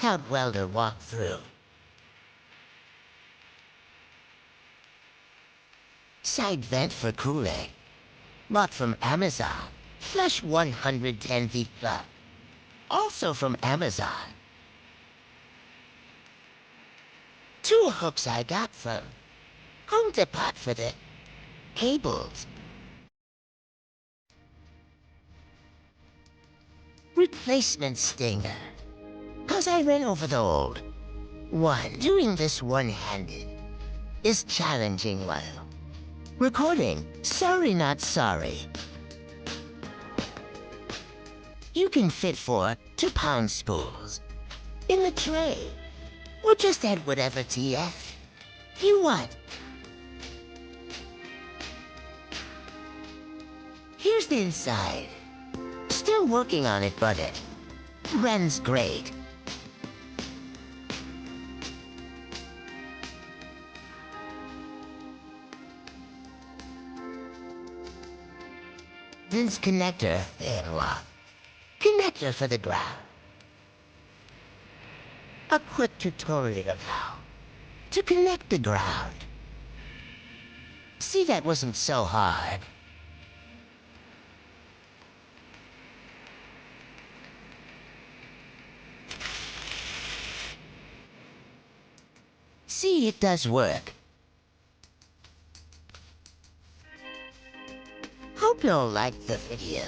Packout Welder walkthrough. Side vent for cooling. Bought from Amazon. Flush 110 feet plug. Also from Amazon. Two hooks I got from Home Depot for the cables. Replacement stinger. 'Cause I ran over the old one. Doing this one-handed is challenging while recording. Sorry, not sorry. You can fit 4 2-pound spools in the tray, or just add whatever TF you want. Here's the inside. Still working on it, but it runs great. This connector and lock. Connector for the ground. A quick tutorial of how to connect the ground. See, that wasn't so hard. See, it does work. Hope you'll like the video.